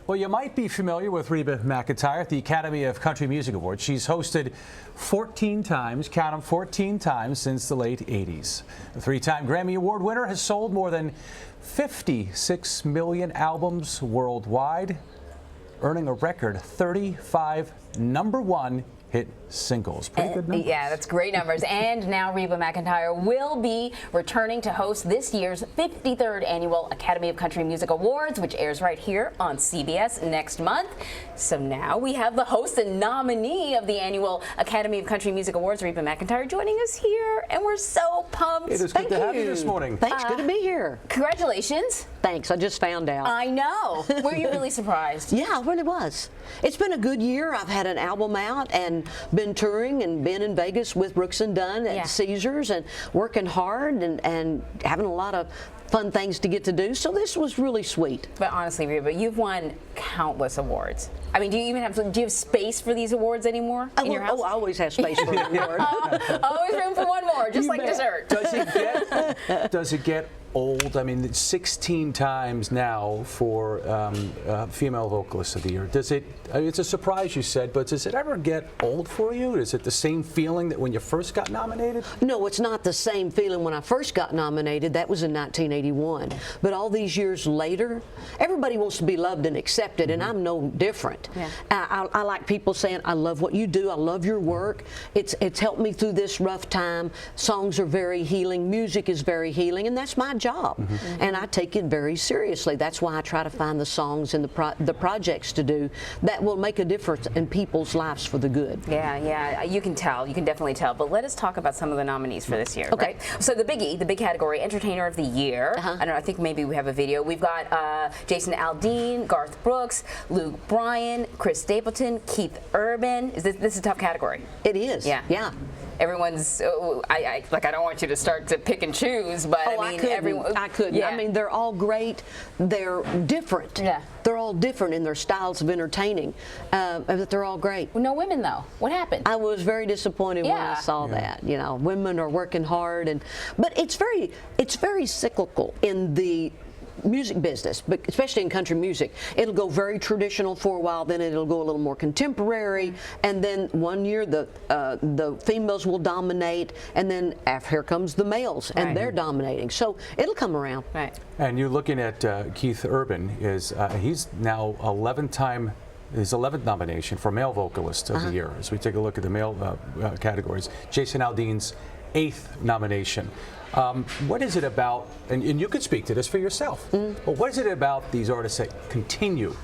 Well, you might be familiar with Reba McEntire at the Academy of Country Music Awards. She's hosted 14 times, count them, 14 times since the late 80s. The three-time Grammy Award winner has sold more than 56 million albums worldwide, earning a record 35 #1 hit singles. Pretty good numbers. Yeah, that's great numbers. And now Reba McEntire will be returning to host this year's 53rd Annual Academy of Country Music Awards, which airs right here on CBS next month. So now we have the host and nominee of the Annual Academy of Country Music Awards, Reba McEntire, joining us here, and we're so pumped. It is good to have you this morning. Thanks, good to be here. Congratulations. Thanks, I just found out. I know. Were you really surprised? Yeah, I really was. It's been a good year. I've had an album out and been touring and been in Vegas with Brooks and Dunn at Caesars and working hard and having a lot of fun things to get to do. So this was really sweet. But honestly, Reba, you've won countless awards. I mean, do you have space for these awards anymore in your house? Oh, I always have space for an award. Always room for one more, just like dessert. Does it get old? I mean, it's 16 times now for Female Vocalist of the Year. Does it? I mean, it's a surprise, you said, but does it ever get old for you? Is it the same feeling that when you first got nominated? No, it's not the same feeling when I first got nominated. That was in 1981. But all these years later, everybody wants to be loved and accepted, and I'm no different. Yeah. I like people saying, I love what you do, I love your work. It's helped me through this rough time. Songs are very healing, music is very healing, and that's my job. And I take it very seriously. That's why I try to find the songs and the projects to do that will make a difference in people's lives for the good. Yeah, you can tell. You can definitely tell. But let us talk about some of the nominees for this year, right? So the biggie, the big category, Entertainer of the Year. I don't know, I think maybe we have a video. We've got Jason Aldean, Garth Brooks, Luke Bryan, Chris Stapleton, Keith Urban. This is a tough category. It is. Yeah. Everyone's. I don't want you to start to pick and choose, but I mean, everyone. I couldn't. Yeah. I mean, they're all great. They're different. Yeah. They're all different in their styles of entertaining, but they're all great. No women though. What happened? I was very disappointed when I saw that. You know, women are working hard, but it's very cyclical in the music business, but especially in country music. It'll go very traditional for a while, then it'll go a little more contemporary, and then one year the females will dominate, and then here comes the males, and they're dominating. So it'll come around. Right. And you're looking at Keith Urban. He's now his 11th nomination for Male Vocalist of the Year. As we take a look at the male categories, Jason Aldean's 8th nomination. What is it about, and you can speak to this for yourself, but what is it about these artists that continue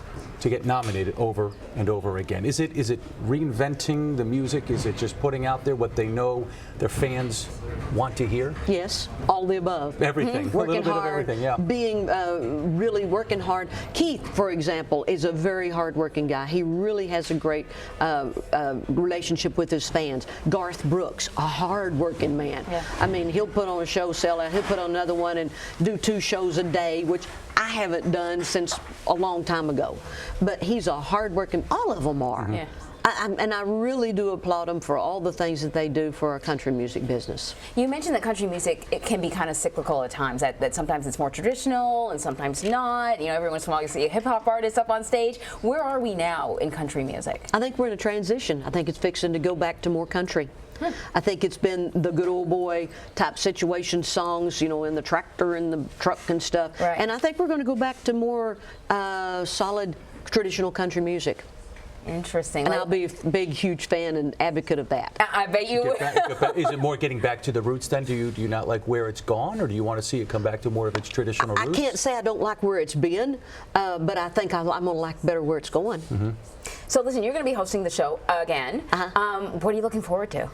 to get nominated over and over again? Is it reinventing the music? Is it just putting out there what they know their fans want to hear? Yes, all the above. Everything. Working a little bit hard, of everything, yeah. Being really working hard. Keith, for example, is a very hard-working guy. He really has a great relationship with his fans. Garth Brooks, a hard-working man. Yeah. I mean, he'll put on a show, sell out. He'll put on another one and do 2 shows a day, which I haven't done since a long time ago. But he's a hard-working. All of them are. Yeah. And I really do applaud them for all the things that they do for our country music business. You mentioned that country music, it can be kind of cyclical at times, that sometimes it's more traditional and sometimes not. You know, every once in a while you see a hip-hop artist up on stage. Where are we now in country music? I think we're in a transition. I think it's fixing to go back to more country. I think it's been the good old boy type situation songs, you know, in the tractor and the truck and stuff. Right. And I think we're going to go back to more solid traditional country music. Interesting. And I'll be a big, huge fan and advocate of that. I bet you would. Is it more getting back to the roots then? Do you not like where it's gone, or do you want to see it come back to more of its traditional roots? I can't say I don't like where it's been, but I think I'm going to like better where it's going. So listen, you're going to be hosting the show again. What are you looking forward to?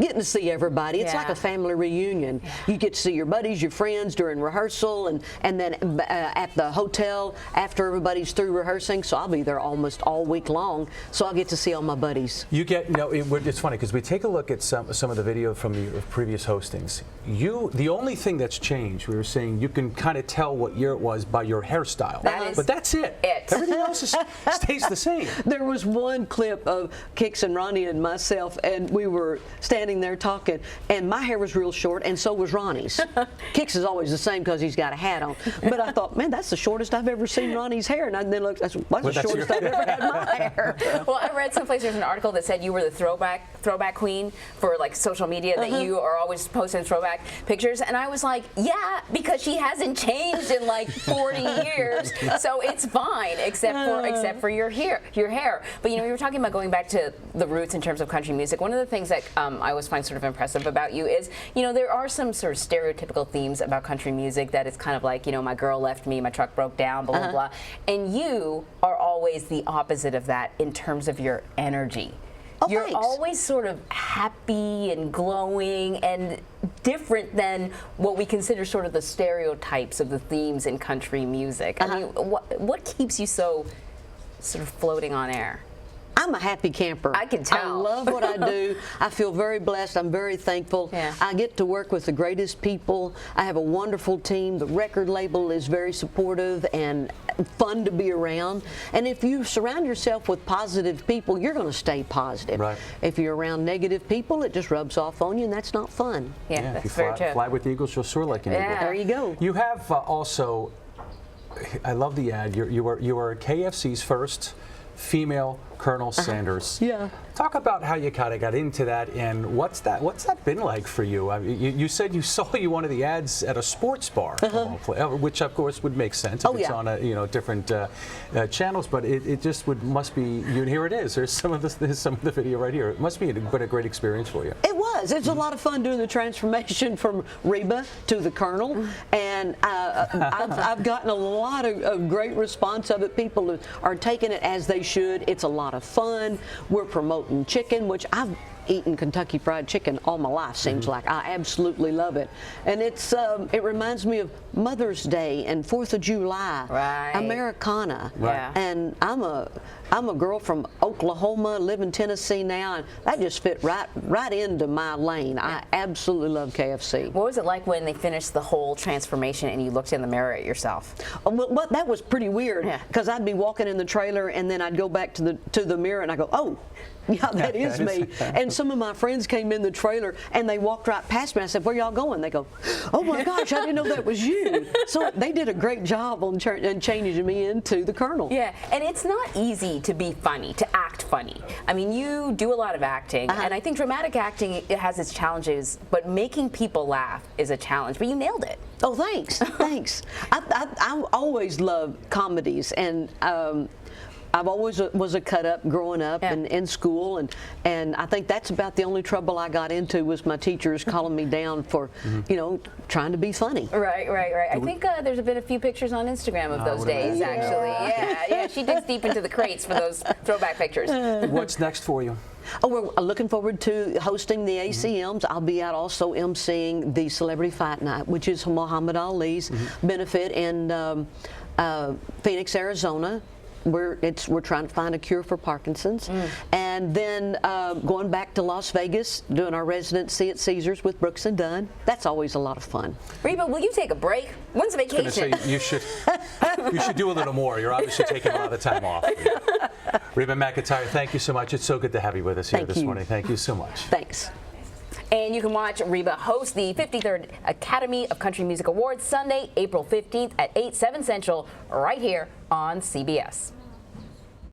Getting to see everybody. It's like a family reunion. You get to see your buddies, your friends during rehearsal, and then at the hotel after everybody's through rehearsing. So I'll be there almost all week long. So I'll get to see all my buddies. You get it's funny because we take a look at some of the video from the previous hostings. The only thing that's changed, we were saying, you can kind of tell what year it was by your hairstyle. But that's it. Everything else else stays the same. There was one clip of Kix and Ronnie and myself, and we were standing there talking, and my hair was real short, and so was Ronnie's. Kix is always the same because he's got a hat on. But I thought, man, that's the shortest I've ever seen Ronnie's hair. And I then looked, that's the shortest I've ever had my hair. Well, I read someplace there's an article that said you were the throwback queen for like social media, that you are always posting throwback pictures, and I was like, yeah, because she hasn't changed in like 40 years, so it's fine, except for your hair. But you know, we were talking about going back to the roots in terms of country music. One of the things that I always find sort of impressive about you is, you know, there are some sort of stereotypical themes about country music that it's kind of like, you know, my girl left me, my truck broke down, blah blah blah, and you are always the opposite of that in terms of your energy. Oh, you're thanks. always sort of happy and glowing and different than what we consider sort of the stereotypes of the themes in country music. I mean, what keeps you so sort of floating on air? I'm a happy camper. I can tell. I love what I do. I feel very blessed. I'm very thankful. Yeah. I get to work with the greatest people. I have a wonderful team. The record label is very supportive and fun to be around. And if you surround yourself with positive people, you're going to stay positive. Right. If you're around negative people, it just rubs off on you, and that's not fun. Yeah, if you that's very true. fly with the eagles, you'll soar like an eagle. There you go. You have also, I love the ad. You were KFC's first female Colonel Sanders. Yeah. Talk about how you kind of got into that, and what's that been like for you? I mean, you said you saw one of the ads at a sports bar, which of course would make sense if it's on a different channels, but it just must be. Here it is. There's some of the video right here. It must be been a great experience for you. It was. It's a lot of fun doing the transformation from Reba to the Colonel, and I've gotten a lot of great response of it. People are taking it as they should. It's a lot of fun. We're promoting chicken, which I've eaten Kentucky Fried Chicken all my life, seems like. I absolutely love it. And it reminds me of Mother's Day and 4th of July, Americana. Right. And I'm a girl from Oklahoma, live in Tennessee now, and that just fit right into my lane. I absolutely love KFC. What was it like when they finished the whole transformation and you looked in the mirror at yourself? Well, that was pretty weird, because I'd be walking in the trailer and then I'd go back to the mirror and I go, oh, yeah, that is me. And some of my friends came in the trailer and they walked right past me. I said, where y'all going? They go, oh my gosh, I didn't know that was you. So they did a great job on changing me into the Colonel. Yeah, and it's not easy to be funny, to act funny. I mean, you do a lot of acting, and I think dramatic acting, it has its challenges, but making people laugh is a challenge, but you nailed it. Oh, thanks, thanks. I always loved comedies, and I've always was a cut up growing up and in school, and I think that's about the only trouble I got into was my teachers calling me down for, trying to be funny. Right. I think there's been a few pictures on Instagram of those days, actually. Yeah, she digs deep into the crates for those throwback pictures. What's next for you? Oh, we're looking forward to hosting the ACMs. I'll be out also emceeing the Celebrity Fight Night, which is Muhammad Ali's benefit in Phoenix, Arizona. We're trying to find a cure for Parkinson's, and then going back to Las Vegas, doing our residency at Caesars with Brooks and Dunn. That's always a lot of fun. Reba, will you take a break? When's vacation? I was going to say, you should do a little more. You're obviously taking a lot of time off. Reba McEntire, thank you so much. It's so good to have you with us here this morning. Thank you so much. Thanks. And you can watch Reba host the 53rd Academy of Country Music Awards Sunday, April 15th at 7 Central, right here on CBS.